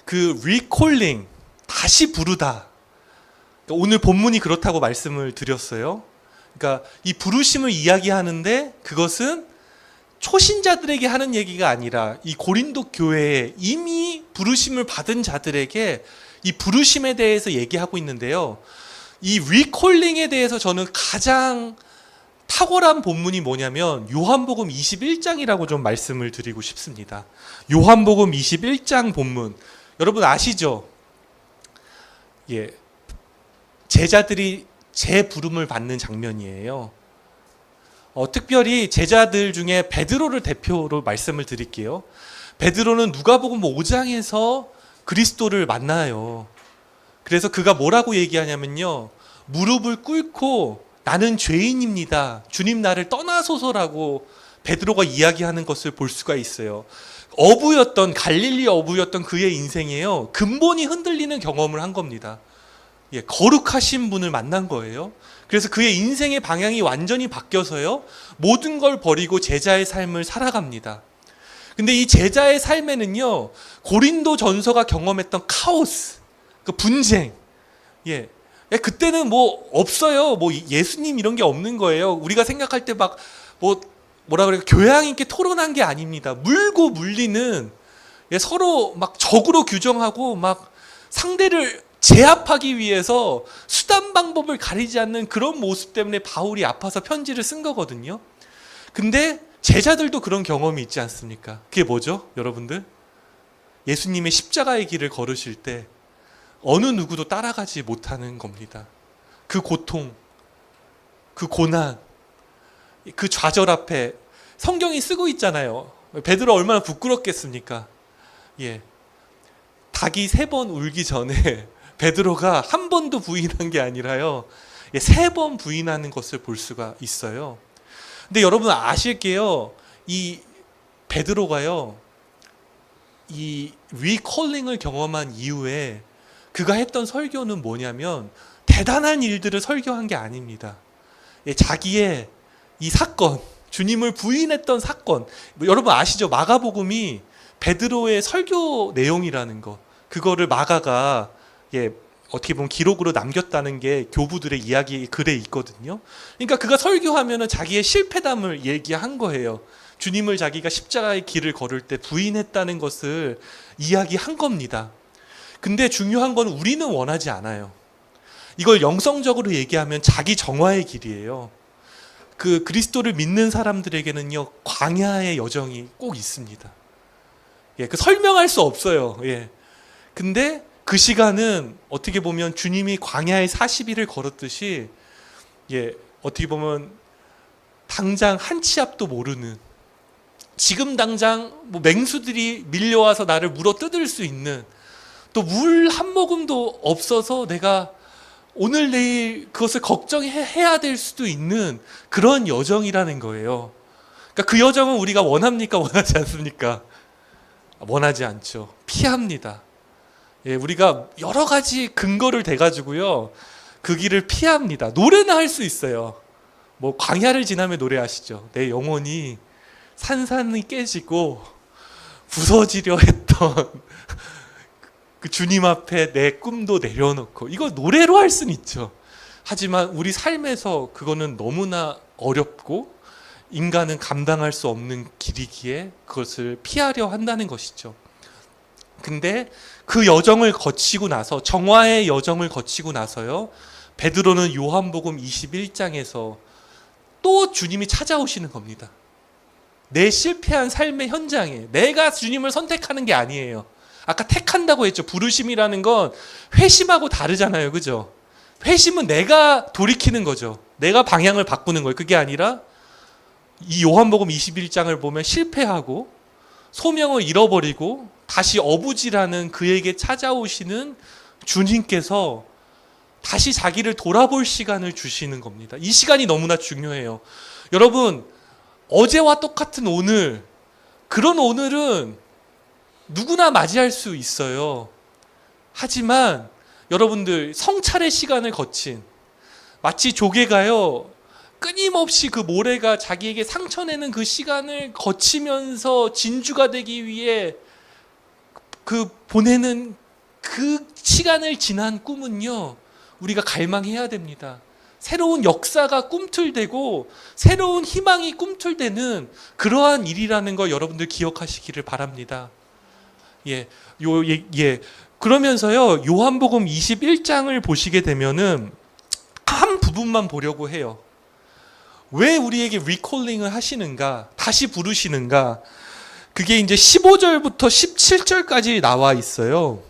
그 리콜링, 다시 부르다. 그러니까 오늘 본문이 그렇다고 말씀을 드렸어요. 그러니까 이 부르심을 이야기하는데 그것은 초신자들에게 하는 얘기가 아니라 이 고린도 교회에 이미 부르심을 받은 자들에게 이 부르심에 대해서 얘기하고 있는데요. 이 리콜링에 대해서 저는 가장 탁월한 본문이 뭐냐면 요한복음 21장이라고 좀 말씀을 드리고 싶습니다. 요한복음 21장 본문. 여러분 아시죠? 예. 제자들이 재부름을 받는 장면이에요. 특별히 제자들 중에 베드로를 대표로 말씀을 드릴게요. 베드로는 누가복음 5장에서 그리스도를 만나요. 그래서 그가 뭐라고 얘기하냐면요. 무릎을 꿇고 나는 죄인입니다. 주님 나를 떠나소서라고 베드로가 이야기하는 것을 볼 수가 있어요. 어부였던 갈릴리 어부였던 그의 인생에요. 근본이 흔들리는 경험을 한 겁니다. 예, 거룩하신 분을 만난 거예요. 그래서 그의 인생의 방향이 완전히 바뀌어서요. 모든 걸 버리고 제자의 삶을 살아갑니다. 근데 이 제자의 삶에는요. 고린도 전서가 경험했던 카오스, 그 분쟁. 예. 그때는 뭐 없어요. 뭐 예수님 이런 게 없는 거예요. 우리가 생각할 때 막 뭐라 그래요? 교양 있게 토론한 게 아닙니다. 물고 물리는, 예, 서로 막 적으로 규정하고 막 상대를 제압하기 위해서 수단 방법을 가리지 않는 그런 모습 때문에 바울이 아파서 편지를 쓴 거거든요. 근데 제자들도 그런 경험이 있지 않습니까? 그게 뭐죠, 여러분들? 예수님의 십자가의 길을 걸으실 때 어느 누구도 따라가지 못하는 겁니다. 그 고통, 그 고난, 그 좌절 앞에 성경이 쓰고 있잖아요. 베드로 얼마나 부끄럽겠습니까? 예. 닭이 3번 울기 전에 베드로가 한 번도 부인한 게 아니라요. 3번 부인하는 것을 볼 수가 있어요. 근데 여러분 아실게요. 이 베드로가요. 이 리콜링을 경험한 이후에 그가 했던 설교는 뭐냐면 대단한 일들을 설교한 게 아닙니다. 자기의 이 사건, 주님을 부인했던 사건. 여러분 아시죠? 마가복음이 베드로의 설교 내용이라는 거. 그거를 마가가 어떻게 보면 기록으로 남겼다는 게 교부들의 이야기 글에 있거든요. 그러니까 그가 설교하면은 자기의 실패담을 얘기한 거예요. 주님을 자기가 십자가의 길을 걸을 때 부인했다는 것을 이야기한 겁니다. 근데 중요한 건 우리는 원하지 않아요. 이걸 영성적으로 얘기하면 자기 정화의 길이에요. 그 그리스도를 믿는 사람들에게는요, 광야의 여정이 꼭 있습니다. 예, 그 설명할 수 없어요. 예. 근데 그 시간은 어떻게 보면 주님이 광야의 40일을 걸었듯이, 예, 어떻게 보면 당장 한 치 앞도 모르는, 지금 당장 뭐 맹수들이 밀려와서 나를 물어 뜯을 수 있는, 또 물 한 모금도 없어서 내가 오늘 내일 그것을 걱정해야 될 수도 있는 그런 여정이라는 거예요. 그러니까 그 여정은 우리가 원합니까? 원하지 않습니까? 원하지 않죠. 피합니다. 예, 우리가 여러 가지 근거를 대가지고요, 그 길을 피합니다. 노래는 할 수 있어요. 뭐 광야를 지나며 노래하시죠. 내 영혼이 산산이 깨지고 부서지려 했던 그 주님 앞에 내 꿈도 내려놓고, 이거 노래로 할 수는 있죠. 하지만 우리 삶에서 그거는 너무나 어렵고 인간은 감당할 수 없는 길이기에 그것을 피하려 한다는 것이죠. 근데 그 여정을 거치고 나서, 정화의 여정을 거치고 나서요, 베드로는 요한복음 21장에서 또 주님이 찾아오시는 겁니다. 내 실패한 삶의 현장에 내가 주님을 선택하는 게 아니에요. 아까 택한다고 했죠. 부르심이라는 건 회심하고 다르잖아요. 그죠? 회심은 내가 돌이키는 거죠. 내가 방향을 바꾸는 거예요. 그게 아니라 이 요한복음 21장을 보면 실패하고 소명을 잃어버리고 다시 어부지라는 그에게 찾아오시는 주님께서 다시 자기를 돌아볼 시간을 주시는 겁니다. 이 시간이 너무나 중요해요. 여러분, 어제와 똑같은 오늘, 그런 오늘은 누구나 맞이할 수 있어요. 하지만 여러분들, 성찰의 시간을 거친, 마치 조개가요, 끊임없이 그 모래가 자기에게 상처내는 그 시간을 거치면서 진주가 되기 위해 그 보내는 그 시간을 지난 꿈은요, 우리가 갈망해야 됩니다. 새로운 역사가 꿈틀대고 새로운 희망이 꿈틀대는 그러한 일이라는 거 여러분들 기억하시기를 바랍니다. 그러면서요, 요한복음 21장을 보시게 되면은 한 부분만 보려고 해요. 왜 우리에게 리콜링을 하시는가? 다시 부르시는가? 그게 이제 15절부터 17절까지 나와 있어요.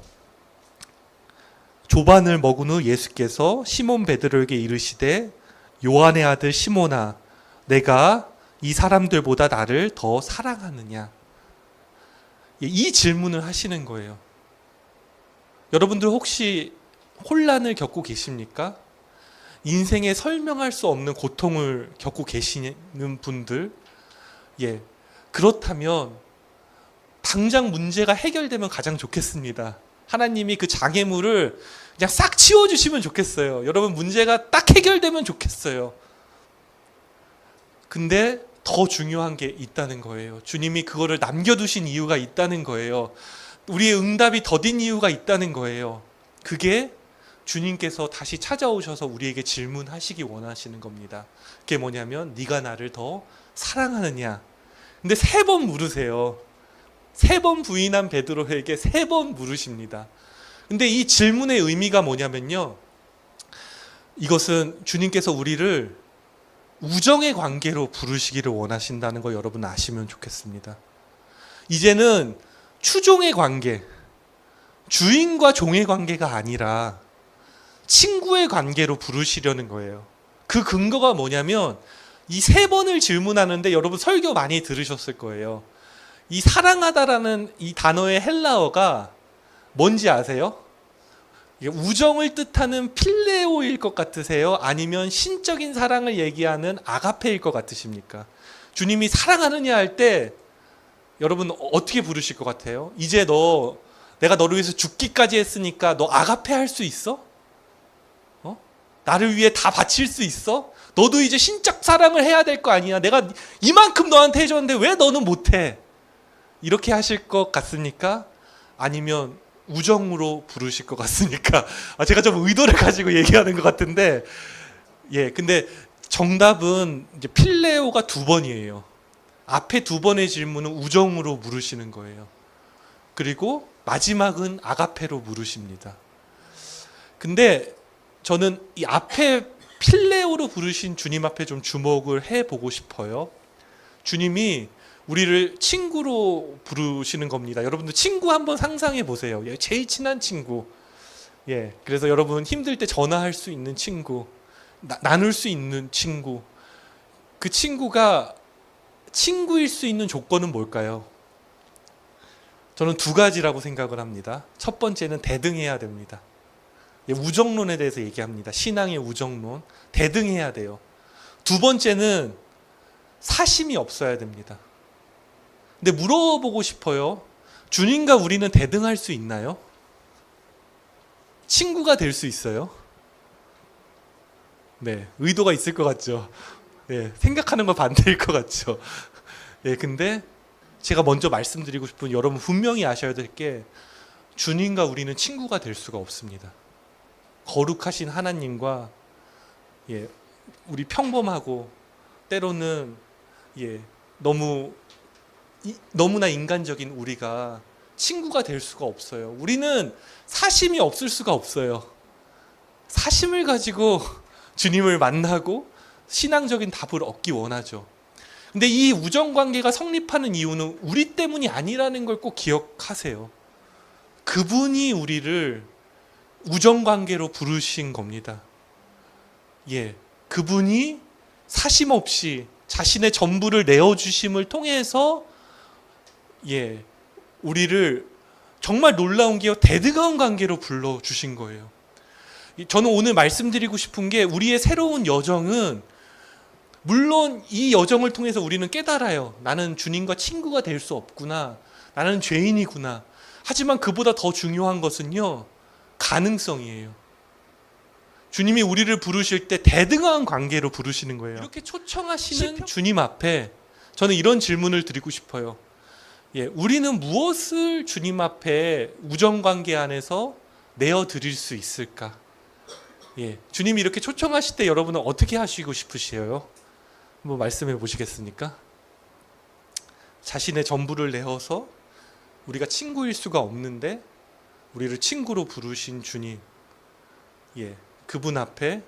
조반을 먹은 후 예수께서 시몬 베드로에게 이르시되 요한의 아들 시몬아, 내가 이 사람들보다 나를 더 사랑하느냐? 이 질문을 하시는 거예요. 여러분들 혹시 혼란을 겪고 계십니까? 인생에 설명할 수 없는 고통을 겪고 계시는 분들, 그렇다면 당장 문제가 해결되면 가장 좋겠습니다. 하나님이 그 장애물을 그냥 싹 치워주시면 좋겠어요. 여러분, 문제가 딱 해결되면 좋겠어요. 근데 더 중요한 게 있다는 거예요. 주님이 그거를 남겨두신 이유가 있다는 거예요. 우리의 응답이 더딘 이유가 있다는 거예요. 그게 주님께서 다시 찾아오셔서 우리에게 질문하시기 원하시는 겁니다. 그게 뭐냐면, 네가 나를 더 사랑하느냐? 근데 3번 물으세요. 3번 부인한 베드로에게 3번 물으십니다. 근데 이 질문의 의미가 뭐냐면요, 이것은 주님께서 우리를 우정의 관계로 부르시기를 원하신다는 거 여러분 아시면 좋겠습니다. 이제는 추종의 관계, 주인과 종의 관계가 아니라 친구의 관계로 부르시려는 거예요. 그 근거가 뭐냐면, 이 3번을 질문하는데 여러분 설교 많이 들으셨을 거예요. 이 사랑하다라는 이 단어의 헬라어가 뭔지 아세요? 이게 우정을 뜻하는 필레오일 것 같으세요? 아니면 신적인 사랑을 얘기하는 아가페일 것 같으십니까? 주님이 사랑하느냐 할 때 여러분 어떻게 부르실 것 같아요? 이제 내가 너를 위해서 죽기까지 했으니까 너 아가페 할 수 있어? 나를 위해 다 바칠 수 있어? 너도 이제 신적 사랑을 해야 될 거 아니야? 내가 이만큼 너한테 해줬는데 왜 너는 못해? 이렇게 하실 것 같습니까? 아니면 우정으로 부르실 것 같습니까? 제가 좀 의도를 가지고 얘기하는 것 같은데, 근데 정답은 이제 필레오가 2번이에요. 앞에 2번의 질문은 우정으로 물으시는 거예요. 그리고 마지막은 아가페로 물으십니다. 근데 저는 이 앞에 필레오로 부르신 주님 앞에 좀 주목을 해보고 싶어요. 주님이 우리를 친구로 부르시는 겁니다. 여러분들 친구 한번 상상해 보세요. 제일 친한 친구. 그래서 여러분 힘들 때 전화할 수 있는 친구, 나눌 수 있는 친구. 그 친구가 친구일 수 있는 조건은 뭘까요? 저는 2가지라고 생각을 합니다. 첫 번째는 대등해야 됩니다. 우정론에 대해서 얘기합니다. 신앙의 우정론. 대등해야 돼요. 2번째는 사심이 없어야 됩니다. 근데 물어보고 싶어요. 주님과 우리는 대등할 수 있나요? 친구가 될 수 있어요? 의도가 있을 것 같죠. 생각하는 거 반대일 것 같죠. 근데 제가 먼저 말씀드리고 싶은, 여러분 분명히 아셔야 될 게, 주님과 우리는 친구가 될 수가 없습니다. 거룩하신 하나님과 우리 평범하고 때로는 너무나 인간적인 우리가 친구가 될 수가 없어요. 우리는 사심이 없을 수가 없어요. 사심을 가지고 주님을 만나고 신앙적인 답을 얻기 원하죠. 근데 이 우정관계가 성립하는 이유는 우리 때문이 아니라는 걸 꼭 기억하세요. 그분이 우리를 우정관계로 부르신 겁니다. 그분이 사심 없이 자신의 전부를 내어주심을 통해서 우리를 정말 놀라운 게 대등한 관계로 불러주신 거예요. 저는 오늘 말씀드리고 싶은 게, 우리의 새로운 여정은, 물론 이 여정을 통해서 우리는 깨달아요. 나는 주님과 친구가 될 수 없구나. 나는 죄인이구나. 하지만 그보다 더 중요한 것은요, 가능성이에요. 주님이 우리를 부르실 때 대등한 관계로 부르시는 거예요. 이렇게 초청하시는 주님 앞에 저는 이런 질문을 드리고 싶어요. 예, 우리는 무엇을 주님 앞에 우정 관계 안에서 내어 드릴 수 있을까? 예, 주님이 이렇게 초청하실 때 여러분은 어떻게 하시고 싶으세요? 한번 말씀해 보시겠습니까? 자신의 전부를 내어서 우리가 친구일 수가 없는데 우리를 친구로 부르신 주님, 예, 그분 앞에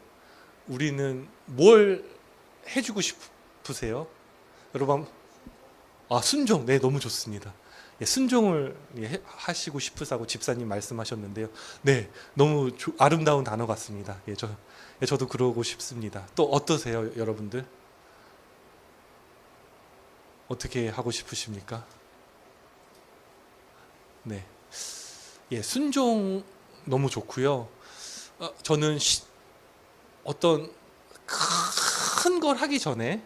우리는 뭘 해주고 싶으세요? 여러분, 순종, 네, 너무 좋습니다. 예, 순종을 하시고 싶으사고 집사님 말씀하셨는데요. 네, 너무 아름다운 단어 같습니다. 예, 저도 그러고 싶습니다. 또 어떠세요, 여러분들? 어떻게 하고 싶으십니까? 네, 예, 순종 너무 좋고요. 저는 어떤 큰 걸 하기 전에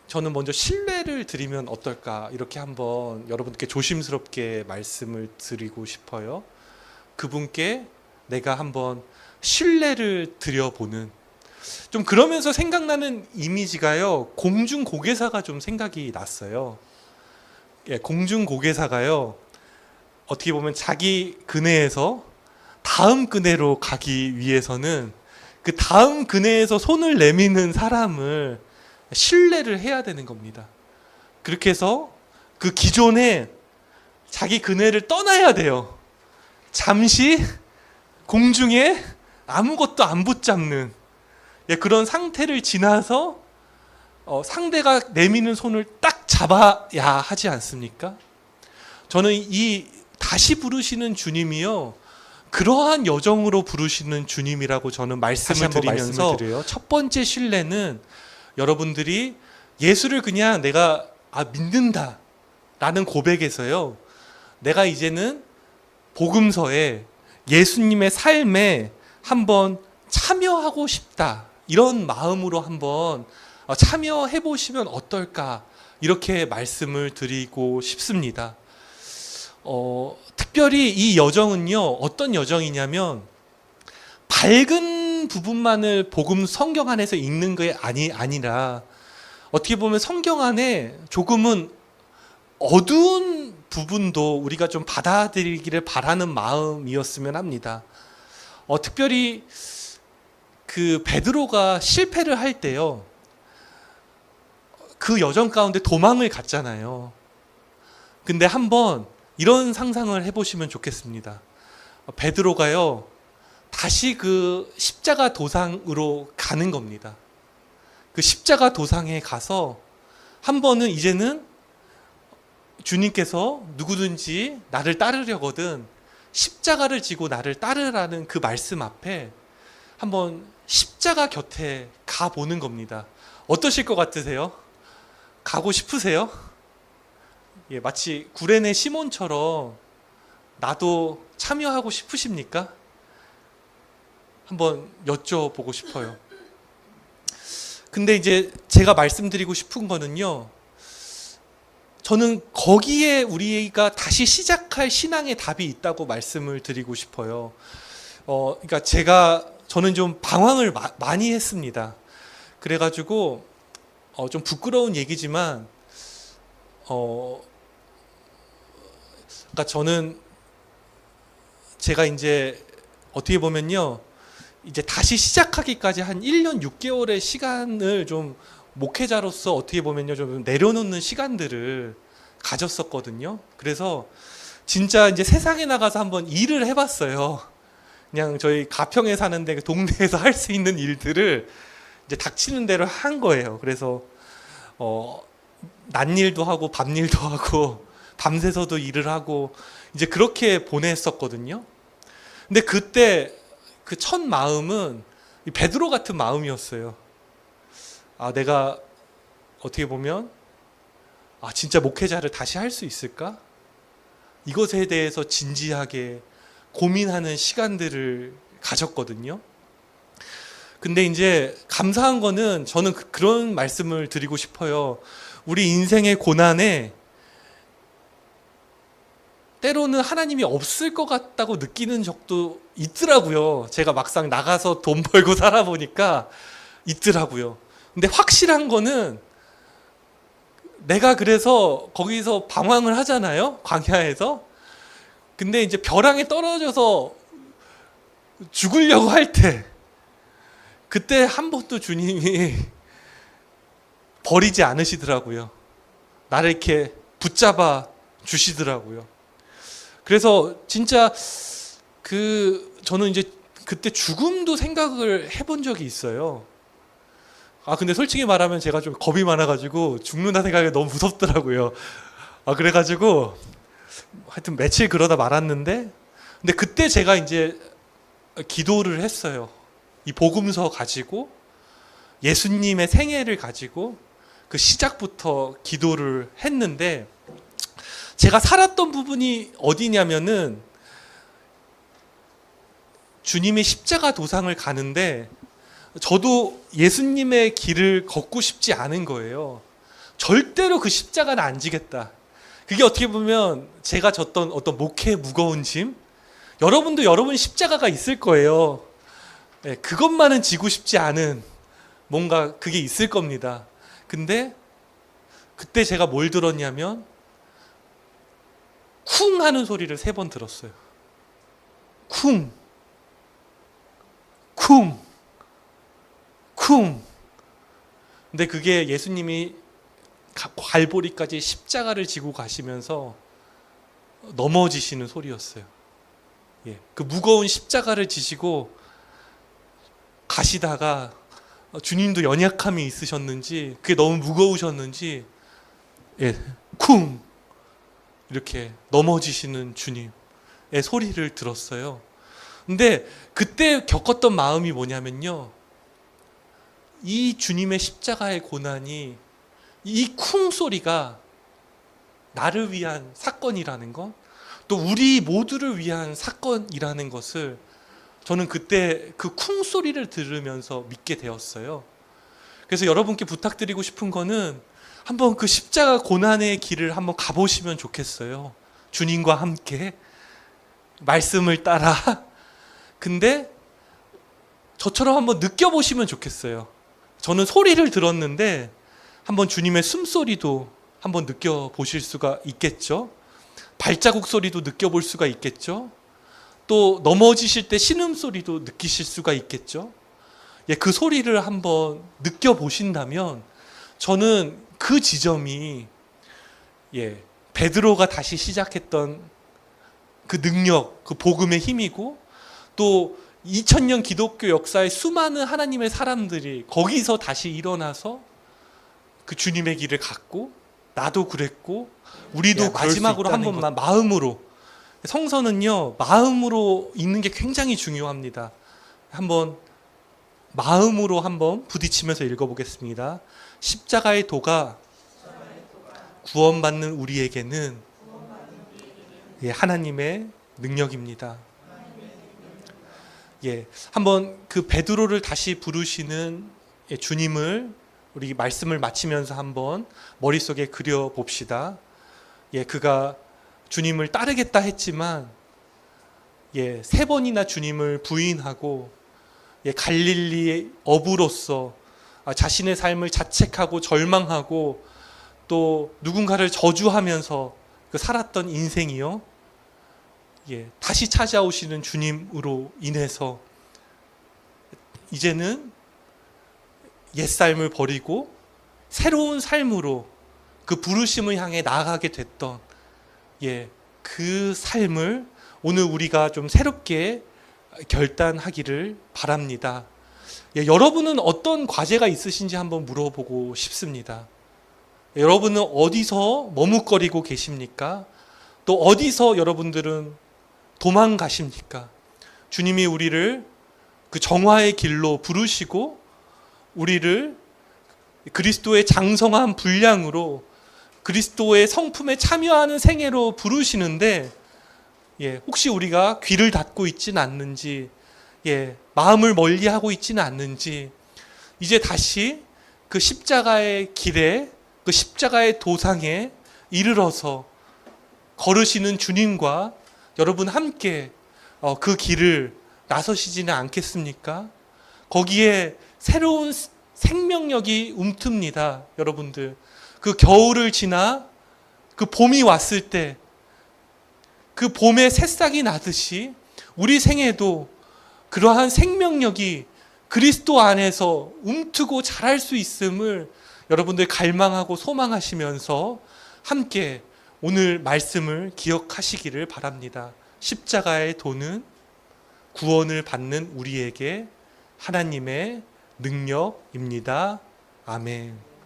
저는 먼저 신뢰를 드리면 어떨까, 이렇게 한번 여러분께 조심스럽게 말씀을 드리고 싶어요. 그분께 내가 한번 신뢰를 드려보는, 좀 그러면서 생각나는 이미지가요, 공중고개사가 좀 생각이 났어요. 예, 공중고개사가요, 어떻게 보면 자기 그네에서 다음 그네로 가기 위해서는 그 다음 그네에서 손을 내미는 사람을 신뢰를 해야 되는 겁니다. 그렇게 해서 그 기존에 자기 그네를 떠나야 돼요. 잠시 공중에 아무것도 안 붙잡는, 예, 그런 상태를 지나서 상대가 내미는 손을 딱 잡아야 하지 않습니까? 저는 이 다시 부르시는 주님이요, 그러한 여정으로 부르시는 주님이라고 저는 말씀을 드리면서, 첫 번째 신뢰는 여러분들이 예수를 그냥 내가 믿는다 라는 고백에서요, 내가 이제는 복음서에 예수님의 삶에 한번 참여하고 싶다, 이런 마음으로 한번 참여해 보시면 어떨까, 이렇게 말씀을 드리고 싶습니다. 특별히 이 여정은요, 어떤 여정이냐면 밝은 부분만을 복음 성경 안에서 읽는 게 아니라 어떻게 보면 성경 안에 조금은 어두운 부분도 우리가 좀 받아들이기를 바라는 마음이었으면 합니다. 특별히 그 베드로가 실패를 할 때요, 그 여정 가운데 도망을 갔잖아요. 근데 한번 이런 상상을 해보시면 좋겠습니다. 베드로가요, 다시 그 십자가 도상으로 가는 겁니다. 그 십자가 도상에 가서 한 번은 이제는 주님께서 누구든지 나를 따르려거든 십자가를 지고 나를 따르라는 그 말씀 앞에 한번 십자가 곁에 가보는 겁니다. 어떠실 것 같으세요? 가고 싶으세요? 예, 마치 구레네 시몬처럼 나도 참여하고 싶으십니까? 한번 여쭤보고 싶어요. 근데 이제 제가 말씀드리고 싶은 거는요, 저는 거기에 우리가 다시 시작할 신앙의 답이 있다고 말씀을 드리고 싶어요. 그러니까 저는 좀 방황을 많이 했습니다. 그래가지고 좀 부끄러운 얘기지만, 그러니까 저는 제가 이제 어떻게 보면요, 이제 다시 시작하기까지 한 1년 6개월의 시간을 좀 목회자로서 어떻게 보면요, 좀 내려놓는 시간들을 가졌었거든요. 그래서 진짜 이제 세상에 나가서 한번 일을 해봤어요. 그냥 저희 가평에 사는데 그 동네에서 할 수 있는 일들을 이제 닥치는 대로 한 거예요. 그래서 낮일도 하고 밤일도 하고 밤새서도 일을 하고 이제 그렇게 보냈었거든요. 근데 그때 그 첫 마음은 베드로 같은 마음이었어요. 내가 어떻게 보면 진짜 목회자를 다시 할 수 있을까? 이것에 대해서 진지하게 고민하는 시간들을 가졌거든요. 근데 이제 감사한 거는 저는 그런 말씀을 드리고 싶어요. 우리 인생의 고난에 때로는 하나님이 없을 것 같다고 느끼는 적도 있더라고요. 제가 막상 나가서 돈 벌고 살아보니까 있더라고요. 근데 확실한 거는 내가 그래서 거기서 방황을 하잖아요. 광야에서. 근데 이제 벼랑에 떨어져서 죽으려고 할 때, 그때 한 번도 주님이 버리지 않으시더라고요. 나를 이렇게 붙잡아 주시더라고요. 그래서 진짜 저는 이제 그때 죽음도 생각을 해본 적이 있어요. 근데 솔직히 말하면 제가 좀 겁이 많아가지고 죽는다 생각이 너무 무섭더라고요. 그래가지고 하여튼 며칠 그러다 말았는데, 근데 그때 제가 이제 기도를 했어요. 이 복음서 가지고, 예수님의 생애를 가지고 그 시작부터 기도를 했는데, 제가 살았던 부분이 어디냐면은 주님이 십자가 도상을 가는데 저도 예수님의 길을 걷고 싶지 않은 거예요. 절대로 그 십자가는 안 지겠다. 그게 어떻게 보면 제가 졌던 어떤 목회의 무거운 짐, 여러분도 여러분 십자가가 있을 거예요. 그것만은 지고 싶지 않은 뭔가 그게 있을 겁니다. 근데 그때 제가 뭘 들었냐면 쿵 하는 소리를 3번 들었어요. 쿵, 쿵, 쿵. 근데 그게 예수님이 갈보리까지 십자가를 지고 가시면서 넘어지시는 소리였어요. 그 무거운 십자가를 지시고 가시다가 주님도 연약함이 있으셨는지, 그게 너무 무거우셨는지, 쿵! 이렇게 넘어지시는 주님의 소리를 들었어요. 근데 그때 겪었던 마음이 뭐냐면요, 이 주님의 십자가의 고난이, 이 쿵 소리가 나를 위한 사건이라는 것, 또 우리 모두를 위한 사건이라는 것을 저는 그때 그 쿵 소리를 들으면서 믿게 되었어요. 그래서 여러분께 부탁드리고 싶은 거는 한번 그 십자가 고난의 길을 한번 가보시면 좋겠어요. 주님과 함께 말씀을 따라. 근데 저처럼 한번 느껴보시면 좋겠어요. 저는 소리를 들었는데 한번 주님의 숨소리도 한번 느껴보실 수가 있겠죠. 발자국 소리도 느껴볼 수가 있겠죠. 또 넘어지실 때 신음소리도 느끼실 수가 있겠죠. 그 소리를 한번 느껴보신다면 저는 그 지점이 베드로가 다시 시작했던 그 능력, 그 복음의 힘이고, 또 2000년 기독교 역사의 수많은 하나님의 사람들이 거기서 다시 일어나서 그 주님의 길을 갔고, 나도 그랬고 우리도 마지막으로 한 번만 마음으로, 성서는요 마음으로 읽는 게 굉장히 중요합니다. 한번 마음으로 한번 부딪히면서 읽어보겠습니다. 십자가의 도가 구원받는 우리에게는 하나님의 능력입니다. 한번 그 베드로를 다시 부르시는 주님을 우리 말씀을 마치면서 한번 머릿속에 그려봅시다. 그가 주님을 따르겠다 했지만 3번이나 주님을 부인하고 갈릴리의 어부로서 자신의 삶을 자책하고 절망하고 또 누군가를 저주하면서 살았던 인생이요, 다시 찾아오시는 주님으로 인해서 이제는 옛삶을 버리고 새로운 삶으로 그 부르심을 향해 나아가게 됐던 그 삶을 오늘 우리가 좀 새롭게 결단하기를 바랍니다. 여러분은 어떤 과제가 있으신지 한번 물어보고 싶습니다. 여러분은 어디서 머뭇거리고 계십니까? 또 어디서 여러분들은 도망가십니까? 주님이 우리를 그 정화의 길로 부르시고 우리를 그리스도의 장성한 분량으로 그리스도의 성품에 참여하는 생애로 부르시는데 혹시 우리가 귀를 닫고 있지는 않는지, 마음을 멀리하고 있지는 않는지, 이제 다시 그 십자가의 길에, 그 십자가의 도상에 이르러서 걸으시는 주님과 여러분 함께 그 길을 나서시지는 않겠습니까? 거기에 새로운 생명력이 움틉니다. 여러분들, 그 겨울을 지나 그 봄이 왔을 때 그 봄에 새싹이 나듯이 우리 생에도 그러한 생명력이 그리스도 안에서 움트고 자랄 수 있음을 여러분들 갈망하고 소망하시면서 함께 오늘 말씀을 기억하시기를 바랍니다. 십자가의 도는 구원을 받는 우리에게 하나님의 능력입니다. 아멘.